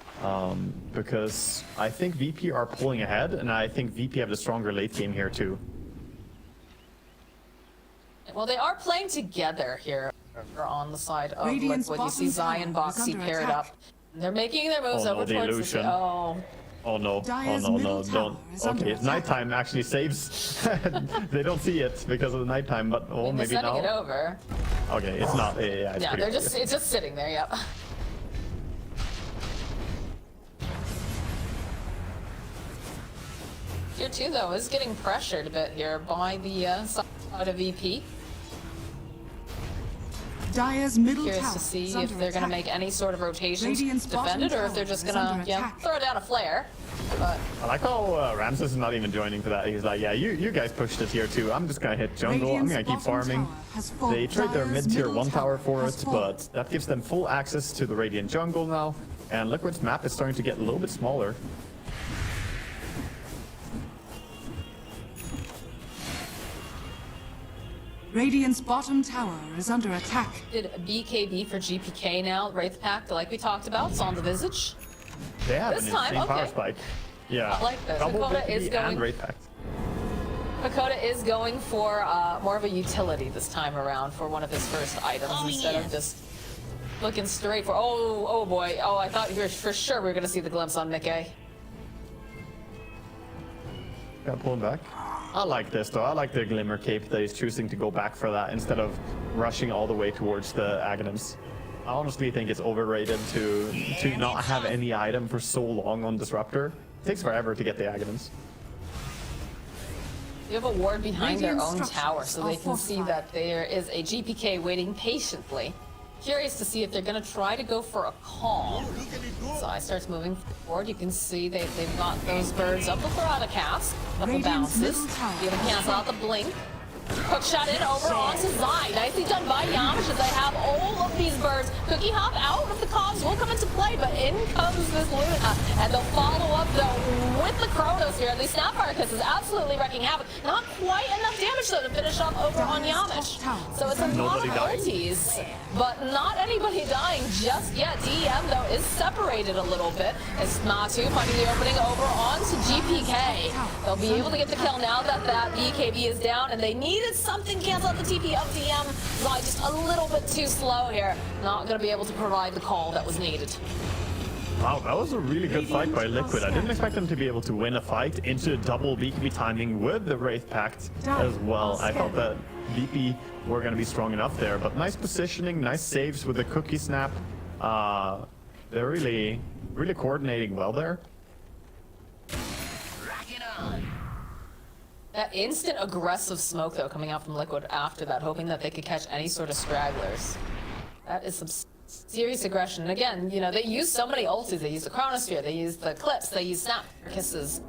Speaker 3: because I think VP are pulling ahead, and I think VP have the stronger late game here too.
Speaker 4: Well, they are playing together here on the side of
Speaker 5: Radiant's
Speaker 4: Liquid. You see
Speaker 5: bottom
Speaker 4: Zai and
Speaker 5: tower is
Speaker 4: Boxy
Speaker 5: under
Speaker 4: paired
Speaker 5: attack.
Speaker 4: up. They're making their moves
Speaker 3: Oh, no,
Speaker 4: over
Speaker 3: the
Speaker 4: towards
Speaker 3: illusion.
Speaker 4: the... Oh,
Speaker 3: Oh no,
Speaker 5: Dire's
Speaker 3: oh no,
Speaker 5: middle
Speaker 3: no,
Speaker 5: tower
Speaker 3: don't.
Speaker 5: is under
Speaker 3: Okay,
Speaker 5: attack.
Speaker 3: nighttime actually saves. They don't see it because of the nighttime, but oh,
Speaker 4: They're
Speaker 3: maybe
Speaker 4: sending it
Speaker 3: now.
Speaker 4: over.
Speaker 3: Okay, it's not. Yeah, it's
Speaker 4: Yeah,
Speaker 3: pretty
Speaker 4: they're
Speaker 3: obvious.
Speaker 4: it's just sitting there. Yep. Tier 2 though is getting pressured a bit here by the side of EP.
Speaker 5: Dire's middle
Speaker 4: Curious
Speaker 5: tower
Speaker 4: to see
Speaker 5: is
Speaker 4: if
Speaker 5: under
Speaker 4: they're going to
Speaker 5: attack.
Speaker 4: make any sort of rotations
Speaker 5: Radiant's
Speaker 4: to defend it,
Speaker 5: bottom
Speaker 4: or if they're
Speaker 5: tower
Speaker 4: just
Speaker 5: is
Speaker 4: going
Speaker 5: under
Speaker 4: to
Speaker 5: attack.
Speaker 4: throw down a flare. But
Speaker 3: I like how Ramses is not even joining for that. He's like, yeah, you guys pushed it here too. I'm just gonna hit jungle. I'm
Speaker 5: Radiant's
Speaker 3: gonna keep
Speaker 5: bottom
Speaker 3: farming.
Speaker 5: tower has fallen.
Speaker 3: They trade their
Speaker 5: Dire's
Speaker 3: mid-tier
Speaker 5: middle
Speaker 3: 1 tower for
Speaker 5: has
Speaker 3: it,
Speaker 5: fallen.
Speaker 3: but that gives them full access to the Radiant jungle now. And Liquid's map is starting to get a little bit smaller.
Speaker 5: Radiant's bottom tower is under attack.
Speaker 4: did BKB for GPK now, Wraith Pact, like we talked about, it's on the Visage.
Speaker 3: They have
Speaker 4: This
Speaker 3: an
Speaker 4: time,
Speaker 3: insane power
Speaker 4: okay.
Speaker 3: spike. Yeah.
Speaker 4: I like this.
Speaker 3: Double
Speaker 4: Dakota
Speaker 3: BKB
Speaker 4: is going-
Speaker 3: and Wraith Pact.
Speaker 4: Pagoda is going for more of a utility this time around for one of his first items instead of just looking straight for. Oh boy. Oh, I thought for sure we were going to see the glimpse on Mickey.
Speaker 3: Gotta pull him back. I like this though. I like the Glimmer Cape that he's choosing to go back for that instead of rushing all the way towards the Aghanims. I honestly think it's overrated to not have any item for so long on Disruptor. It takes forever to get the Aghanims.
Speaker 4: You have a ward behind their
Speaker 5: Radiant
Speaker 4: own
Speaker 5: structures
Speaker 4: tower so they
Speaker 5: are
Speaker 4: can see
Speaker 5: fortified.
Speaker 4: that there is a GPK waiting patiently. Curious to see if they're going to try to go for a call. So I starts moving forward. You can see they've got those birds up before out of cast. Couple
Speaker 5: Radiant's
Speaker 4: bounces.
Speaker 5: middle tower
Speaker 4: Be able to cancel out the blink. Hook shot in over onto Zai. Nicely done by Yamish as they have all of these birds. Cookie Hop out of the cogs will come into play, but in comes this Luna. And they'll follow up though with the Chronos here. The Snapfire Kiss is absolutely wrecking havoc. Not quite enough damage though to finish off over on Yamish. So it's a lot of
Speaker 3: Nobody dying.
Speaker 4: ultis, but not anybody dying just yet. DEM though is separated a little bit as Matu finding the opening over onto GPK. They'll be able to get the kill now that that BKB is down, and they needed something to cancel out the TP of DM. Zai just a little bit too slow here. Not going to be able to provide the call that was needed.
Speaker 3: Wow, that was a really good fight by Liquid. I didn't expect them to be able to win a fight into double BKB timing with the Wraith Pact as well. I thought that BP were going to be strong enough there, but nice positioning, nice saves with the cookie snap. They're really coordinating well there.
Speaker 4: That instant aggressive smoke though coming out from Liquid after that, hoping that they could catch any sort of stragglers. That is some serious aggression. And again, you know, they use so many ultis. They use the Chronosphere, they use the clips, they use snap kisses.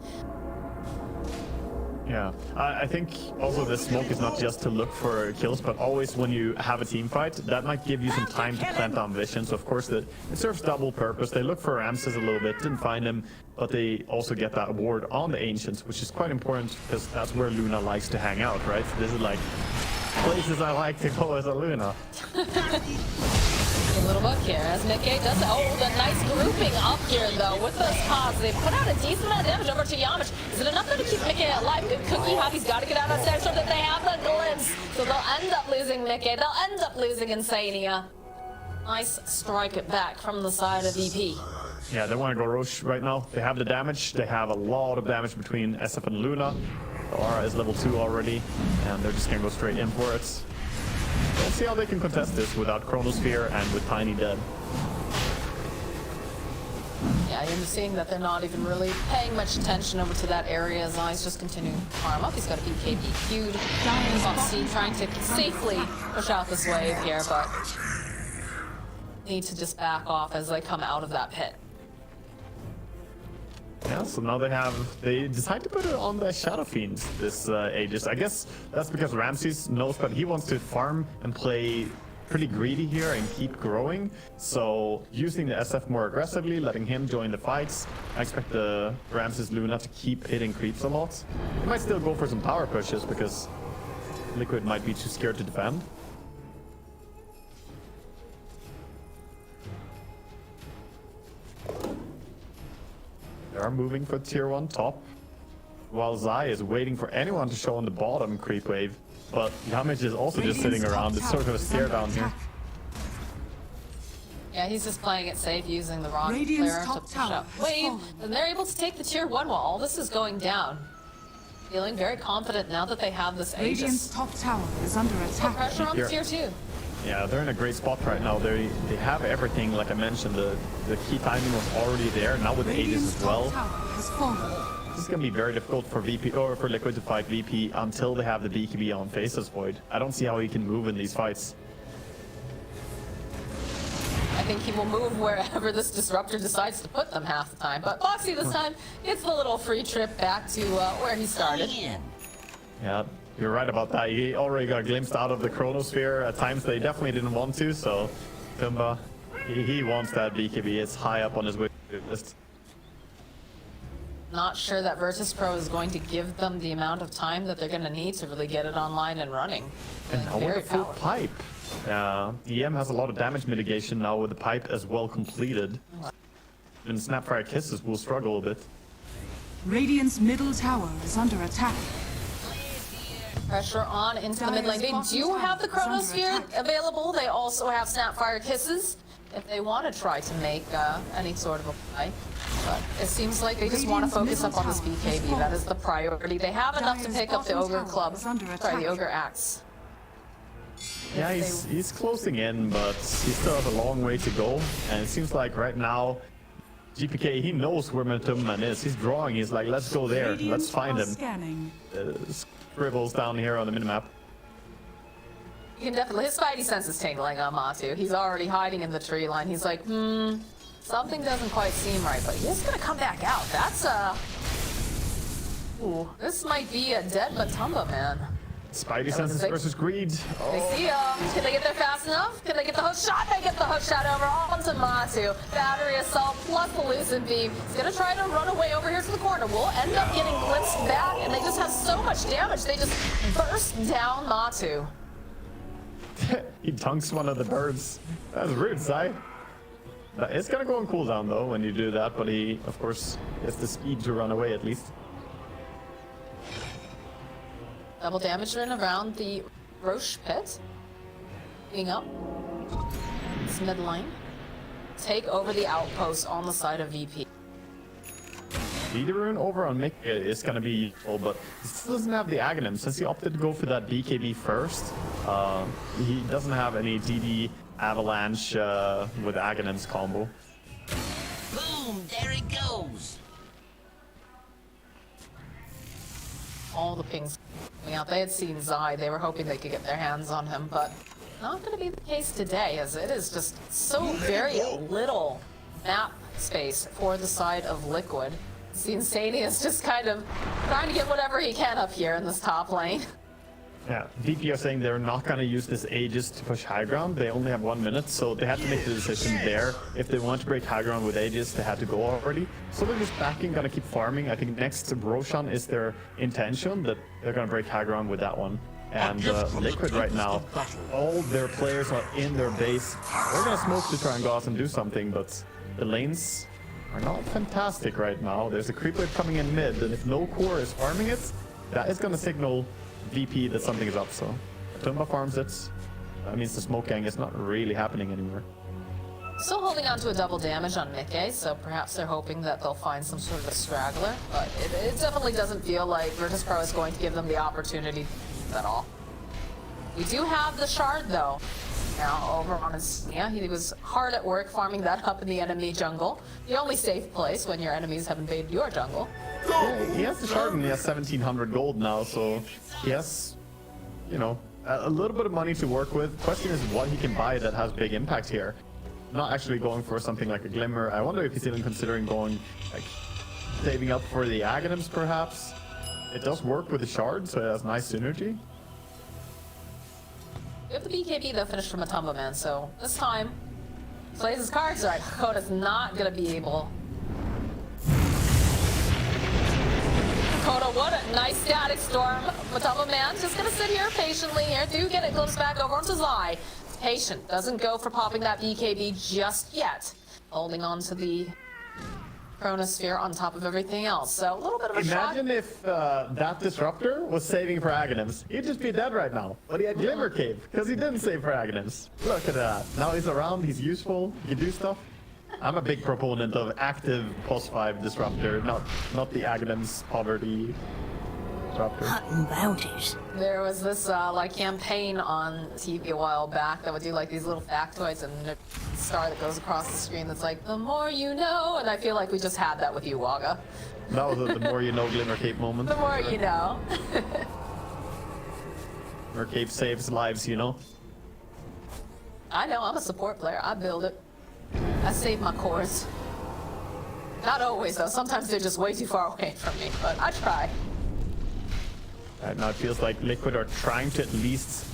Speaker 3: Yeah, I think also this smoke is not just to look for kills, but always when you have a team fight, that might give you some time to plant down vision. So of course it serves double purpose. They look for Ramses a little bit, didn't find him, but they also get that ward on the Ancients, which is quite important because that's where Luna likes to hang out, right? This is like places I like to go as a Luna.
Speaker 4: A little bug here as Mickey does. Oh, the nice grouping up here though with those pods. They put out a decent amount of damage over to Yamish. Is it enough though to keep Mickey alive? Good Cookie Hobby's got to get out of that so that they have the glimpse. So they'll end up losing Mickey. They'll end up losing Insania. Nice strike it back from the side of EP.
Speaker 3: Yeah, they want to go Roche right now. They have the damage. They have a lot of damage between SF and Luna. Aura is level 2 already, and they're just going to go straight in for it. We'll see how they can contest this without Chronosphere and with Tiny dead.
Speaker 4: Yeah, you're seeing that they're not even really paying much attention over to that area as Zai's just continuing to farm up. He's got a BKB queued. Foxy trying to safely push out this wave here, but need to just back off as they come out of that pit.
Speaker 3: Yeah, so now they decide to put it on the Shadow Fiends, this Aegis. I guess that's because Ramses knows that he wants to farm and play pretty greedy here and keep growing. So using the SF more aggressively, letting him join the fights. I expect the Ramses Luna to keep hitting creeps a lot. He might still go for some power pushes because Liquid might be too scared to defend. They are moving for tier 1 top, while Zai is waiting for anyone to show on the bottom creep wave. But Yamish is also just sitting around. It's sort of a stare down here.
Speaker 4: Yeah, he's just playing it safe, using the wrong
Speaker 5: Radiant's
Speaker 4: player to
Speaker 5: top
Speaker 4: push
Speaker 5: tower
Speaker 4: up
Speaker 5: has
Speaker 4: wave,
Speaker 5: fallen.
Speaker 4: and they're able to take the tier 1 while all this is going down. Feeling very confident now that they have this
Speaker 5: Radiant's
Speaker 4: Aegis.
Speaker 5: top tower is under
Speaker 4: Put
Speaker 5: attack.
Speaker 4: pressure on the tier 2.
Speaker 3: Yeah, they're in a great spot right now. They have everything, like I mentioned. The key timing was already there. Now with the Aegis
Speaker 5: Radiant's
Speaker 3: as
Speaker 5: top
Speaker 3: well.
Speaker 5: tower has fallen.
Speaker 3: This is gonna be very difficult for VP or for Liquid to fight VP until they have the BKB on Faceless Void. I don't see how he can move in these fights.
Speaker 4: I think he will move wherever this disruptor decides to put them half the time. But Boxy this time gets the little free trip back to where he started.
Speaker 3: Yeah, you're right about that. He already got glimpsed out of the Chronosphere at times they definitely didn't want to, so Tumba, he wants that BKB. It's high up on his wish list.
Speaker 4: Not sure that Virtus Pro is going to give them the amount of time that they're going to need to really get it online and running.
Speaker 3: And now with
Speaker 4: Very
Speaker 3: a full
Speaker 4: powerful.
Speaker 3: pipe. EM has a lot of damage mitigation now with the pipe as well completed. And Snapfire Kisses will struggle a bit.
Speaker 5: Radiant's middle tower is under attack.
Speaker 4: Pressure on into the mid lane. They do have the Chronosphere available. They also have Snapfire Kisses if they want to try to make any sort of a play. But it seems like they just want to focus up on this BKB. That is the priority. They have enough to pick up the Ogre Club. Sorry, the Ogre Axe.
Speaker 3: Yeah, he's closing in, but he still has a long way to go. And it seems like right now, GPK, he knows where Matumman is. He's drawing. He's like, let's go there. Let's find him.
Speaker 5: Scanning.
Speaker 3: Scribbles down here on the minimap.
Speaker 4: You can definitely, his spidey sense is tingling on Matu. He's already hiding in the tree line. He's like, something doesn't quite seem right, but he is gonna come back out. That's ooh, this might be a dead Matumba, man.
Speaker 3: Spidey senses versus greed.
Speaker 4: They see him. Can they get there fast enough? Can they get the hook shot? They get the hook shot over onto Matu. Battery assault plus the lucid beam. He's gonna try to run away over here to the corner. We'll end up getting glimpsed back, and they just have so much damage. They just burst down Matu.
Speaker 3: He dunks one of the birds. That's rude, Sai. It's gonna go on cooldown though when you do that, but he, of course, has the speed to run away at least.
Speaker 4: Double damage run around the Roche pit. Being up. It's mid lane. Take over the outpost on the side of VP.
Speaker 3: Leader rune over on Mick is gonna be useful, but he still doesn't have the Aghanim. Since he opted to go for that BKB first, he doesn't have any DD Avalanche with Aghanim's combo.
Speaker 6: Boom! There it goes.
Speaker 4: All the pings coming out. They had seen Zai. They were hoping they could get their hands on him, but not going to be the case today, as it is just so very little map space for the side of Liquid. The Insania is just kind of trying to get whatever he can up here in this top lane.
Speaker 3: Yeah, VP are saying they're not gonna use this Aegis to push high ground. They only have 1 minute, so they had to make the decision there. If they want to break high ground with Aegis, they had to go already. So they're just backing, gonna keep farming. I think next to Roshan is their intention that they're gonna break high ground with that one. And Liquid right now, all their players are in their base. They're gonna smoke to try and go out and do something, but the lanes are not fantastic right now. There's a creep wave coming in mid, and if no core is farming it, that is gonna signal VP that something is up. So Tumba farms it. That means the smoke gang is not really happening anymore.
Speaker 4: Still holding on to a double damage on Mickey, so perhaps they're hoping that they'll find some sort of a straggler, but it definitely doesn't feel like Virtus Pro is going to give them the opportunity at all. We do have the shard though. Now over on his, yeah, he was hard at work farming that up in the enemy jungle. The only safe place when your enemies have invaded your jungle.
Speaker 3: Yeah, he has the shard and he has 1700 gold now, so he has, you know, a little bit of money to work with. Question is what he can buy that has big impact here. Not actually going for something like a Glimmer. I wonder if he's even considering going, like, saving up for the Aghanims perhaps. It does work with the shard, so it has nice synergy.
Speaker 4: We have the BKB though finished from a Matumba man, so this time plays his cards right. Koda's not gonna be able. Koda, what a nice static storm. Matumba man just gonna sit here patiently here. Do get it glimpsed back over onto Zai. Patient, doesn't go for popping that BKB just yet. Holding on to the Chronosphere on top of everything else. So a little bit of a shock.
Speaker 3: Imagine if that disruptor was saving for Aghanims. He'd just be dead right now. But he had Glimmer Cave, because he didn't save for Aghanims. Look at that. Now he's around, he's useful, he can do stuff. I'm a big proponent of active +5 disruptor, not the Aghanims poverty disruptor.
Speaker 6: Hunting bounties.
Speaker 4: There was this like campaign on TV a while back that would do like these little factoids and a star that goes across the screen that's like, the more you know, and I feel like we just had that with you, Waga.
Speaker 3: That was the more you know Glimmer Cape moment.
Speaker 4: The more you know.
Speaker 3: Glimmer Cape saves lives, you know?
Speaker 4: I know, I'm a support player. I build it. I save my cores. Not always though, sometimes they're just way too far away from me, but I try.
Speaker 3: Right now it feels like Liquid are trying to at least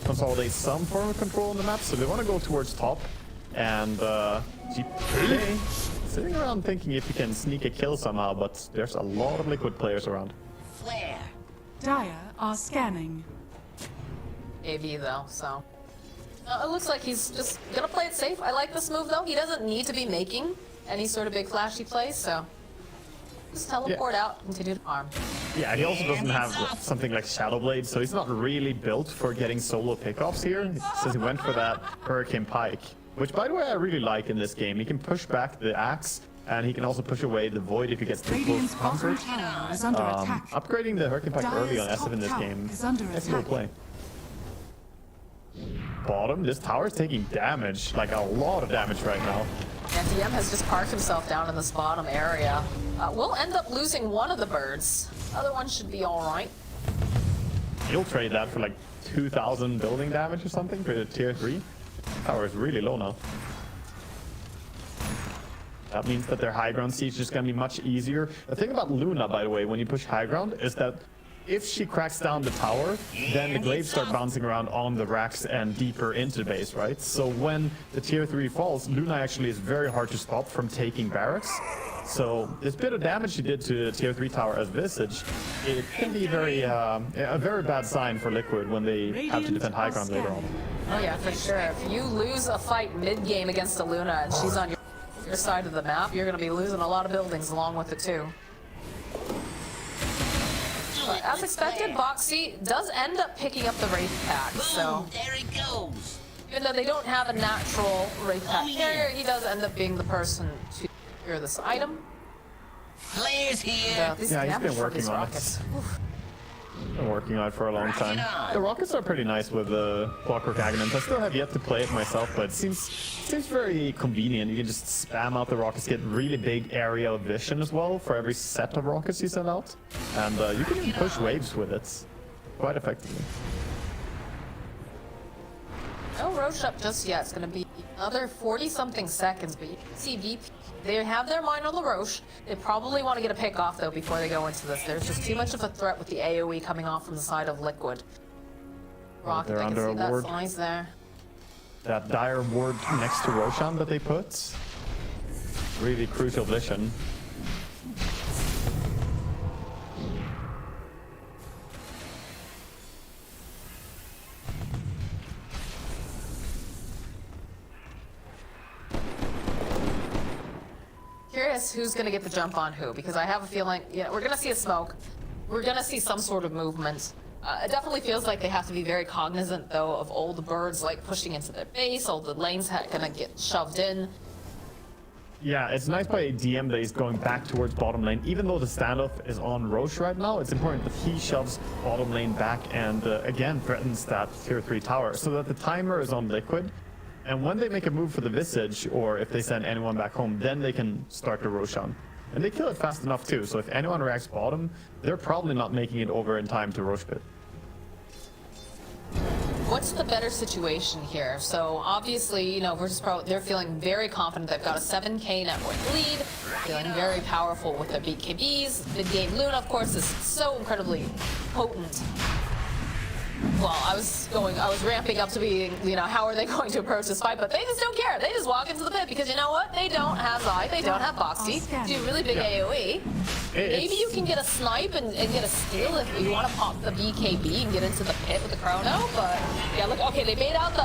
Speaker 3: consolidate some form of control on the map, so they want to go towards top. And GPK sitting around thinking if he can sneak a kill somehow, but there's a lot of Liquid players around.
Speaker 6: Flare.
Speaker 5: Dire are scanning.
Speaker 4: AB though, so. It looks like he's just gonna play it safe. I like this move though. He doesn't need to be making any sort of big flashy plays, so. Just teleport out, continue to farm.
Speaker 3: Yeah, he also doesn't have something like Shadow Blade, so he's not really built for getting solo pickoffs here. Since he went for that Hurricane Pike, which by the way I really like in this game. He can push back the axe, and he can also push away the Void if he gets too close
Speaker 5: Radiant's
Speaker 3: to
Speaker 5: bottom
Speaker 3: comfort.
Speaker 5: tower is under attack.
Speaker 3: Upgrading the Hurricane Pike early on
Speaker 5: Dire's
Speaker 3: SF in this
Speaker 5: top
Speaker 3: game
Speaker 5: tower is under
Speaker 3: is a cool
Speaker 5: attack.
Speaker 3: play. Bottom, this tower is taking damage, like a lot of damage right now.
Speaker 4: And DM has just parked himself down in this bottom area. We'll end up losing one of the birds. Other one should be alright.
Speaker 3: You'll trade that for like 2,000 building damage or something for the tier 3. Tower is really low now. That means that their high ground siege is just gonna be much easier. The thing about Luna, by the way, when you push high ground, is that if she cracks down the tower, then the glaives start bouncing around on the racks and deeper into the base, right? So when the tier 3 falls, Luna actually is very hard to stop from taking barracks. So this bit of damage she did to the tier 3 tower as Visage, it can be very a very bad sign for Liquid when they have to defend high ground later on.
Speaker 4: Oh yeah, for sure. If you lose a fight mid-game against a Luna and she's on your side of the map, you're gonna be losing a lot of buildings along with it too. But as expected, Boxy does end up picking up the Wraith Pack, so
Speaker 6: Boom, there it goes.
Speaker 4: even though they don't have a natural Wraith Pack carrier, he does end up being the person to secure this item.
Speaker 6: Flares here.
Speaker 4: This
Speaker 3: Yeah, he's
Speaker 4: damage
Speaker 3: been
Speaker 4: from
Speaker 3: working
Speaker 4: these
Speaker 3: on it.
Speaker 4: rockets. Oof.
Speaker 3: Been working on it for a long time. The rockets are pretty nice with the Clockwork Aghanim's. I still have yet to play it myself, but it seems very convenient. You can just spam out the rockets, get really big area of vision as well for every set of rockets you send out. And you can even push waves with it quite effectively.
Speaker 4: No Roche up just yet. It's going to be another 40-something seconds, but you can see VP. They have their mind on LaRoche. They probably want to get a pick off, though, before they go into this. There's just too much of a threat with the AoE coming off from the side of Liquid. Rocket,
Speaker 3: they're
Speaker 4: I can
Speaker 3: under
Speaker 4: see that
Speaker 3: ward.
Speaker 4: size there.
Speaker 3: That dire ward next to Roshan that they put, really crucial vision.
Speaker 4: Curious who's going to get the jump on who, because I have a feeling, yeah, we're going to see a smoke. We're going to see some sort of movement. It definitely feels like they have to be very cognizant, though, of all the birds, like, pushing into their base, all the lanes gonna get shoved in.
Speaker 3: Yeah, it's nice by DM that he's going back towards bottom lane. Even though the standoff is on Roche right now, it's important that he shoves bottom lane back and, again, threatens that tier 3 tower, so that the timer is on Liquid. And when they make a move for the Visage, or if they send anyone back home, then they can start the Roshan. And they kill it fast enough too, so if anyone reacts bottom, they're probably not making it over in time to Roche Pit.
Speaker 4: What's the better situation here? So obviously, you know, Virtus Pro, they're feeling very confident. They've got a 7k net worth lead, feeling very powerful with their BKBs. Mid-game Luna, of course, is so incredibly potent. Well, I was ramping up to being, you know, how are they going to approach this fight? But they just don't care. They just walk into the pit because you know what? They don't have Zai, they don't have Boxy. Do really big AoE. Maybe you can get a snipe and get a steal if you want to pop the BKB and get into the pit with the chrono. But yeah, look, okay, they made out the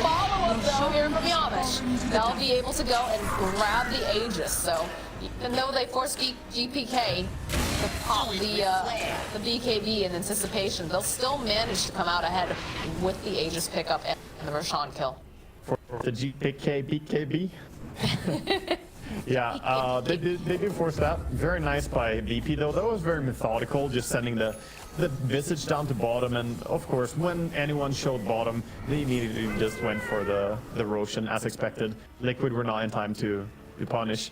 Speaker 4: follow-up though here from Yamish. They'll be able to go and grab the Aegis. So Even though they forced GPK to pop the BKB in anticipation, they'll still manage to come out ahead with the Aegis pickup and the Roshan kill.
Speaker 3: For the GPK BKB. Yeah, they did force that. Very nice by VP though. That was very methodical, just sending the Visage down to bottom, and of course when anyone showed bottom, they immediately just went for the Roshan as expected. Liquid were not in time to punish.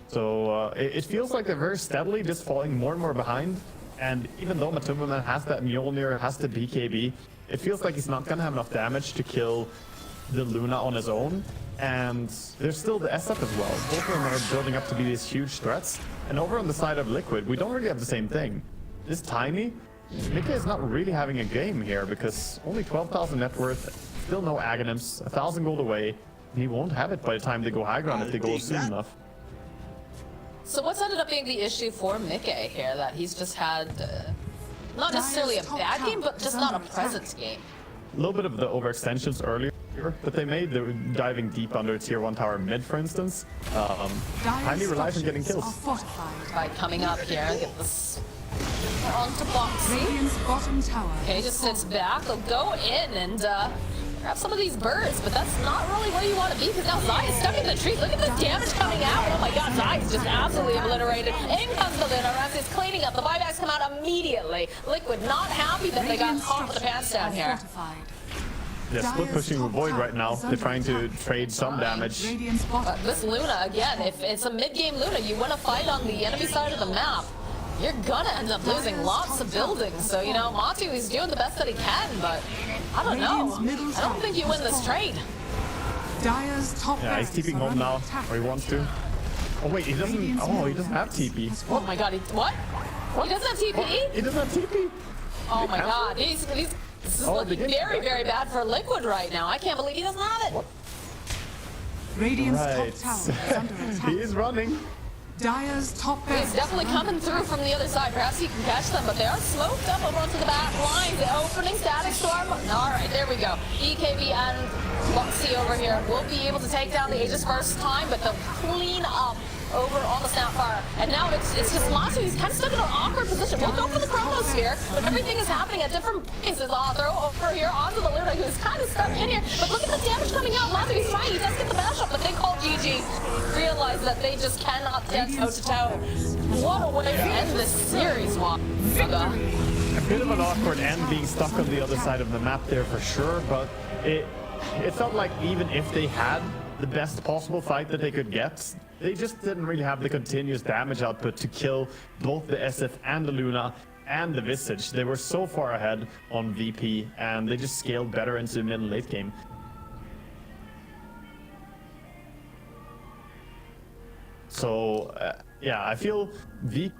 Speaker 3: So it feels like they're very steadily just falling more and more behind. And even though Matumbaman has that Mjolnir, has the BKB, it feels like he's not gonna have enough damage to kill the Luna on his own. And there's still the SF as well. Both of them are building up to be these huge threats. And over on the side of Liquid, we don't really have the same thing. This Tiny, Mickey is not really having a game here because only 12,000 net worth, still no Aghanims, 1,000 gold away. He won't have it by the time they go high ground if they go soon enough.
Speaker 4: So what's ended up being the issue for Mickey here? That he's just had not necessarily a bad game, but just not a present game.
Speaker 3: A little bit of the overextensions earlier that they made. They were diving deep under tier 1 tower mid, for instance. Tiny relies on getting kills.
Speaker 4: By coming up here and get this onto Boxy.
Speaker 5: Radiant's bottom tower.
Speaker 4: Okay, just sits back. They'll go in and grab some of these birds, but that's not really where you want to be because now Zai is stuck in the trees. Look at the damage coming out. Oh my god, Zai is just absolutely obliterated. In comes the Luna. Ramsey is cleaning up. The buybacks come out immediately. Liquid not happy that they got caught with the pants down here.
Speaker 3: They're split pushing with Void right now. They're trying to trade some damage.
Speaker 4: But this Luna, again, if it's a mid-game Luna, you win a fight on the enemy side of the map, you're gonna end up losing lots of buildings. So, you know, Matu is doing the best that he can, but I don't know. I don't think you win this trade.
Speaker 3: Yeah, he's TPing home now, or he wants to. Oh wait, he doesn't. Oh, he doesn't have TP.
Speaker 4: Oh my god, what? He doesn't have TP?
Speaker 3: He doesn't have TP.
Speaker 4: Oh my god, this is looking very, very bad for Liquid right now. I can't believe he doesn't have it.
Speaker 3: What?
Speaker 5: Radiant's
Speaker 3: Right.
Speaker 5: top tower is under attack.
Speaker 3: He is running.
Speaker 5: Dire's top
Speaker 4: He's
Speaker 5: barracks
Speaker 4: definitely
Speaker 5: are under
Speaker 4: coming through from the other side. Perhaps he can catch them, but they are smoked up over onto the back lines. The opening static storm. All right, there we go. EKB and Boxy over here will be able to take down the Aegis first time, but they'll clean up over on the Snapfire. And now it's just Matu. He's kind of stuck in an awkward position. We'll go for the Chronosphere, but everything is happening at different paces. I'll throw over here onto the Luna, who's kind of stuck in here. But look at the damage coming out. Matu, he's trying. He does get the bash up, but they call GG. Realize that they just cannot stand toe-to-toe. What a way to end this series, Wanda.
Speaker 3: A bit of an awkward end being stuck on the other side of the map there for sure, but it felt like even if they had the best possible fight that they could get, they just didn't really have the continuous damage output to kill both the SF and the Luna and the Visage. They were so far ahead on VP, and they just scaled better into mid and late game. So, yeah, I feel VP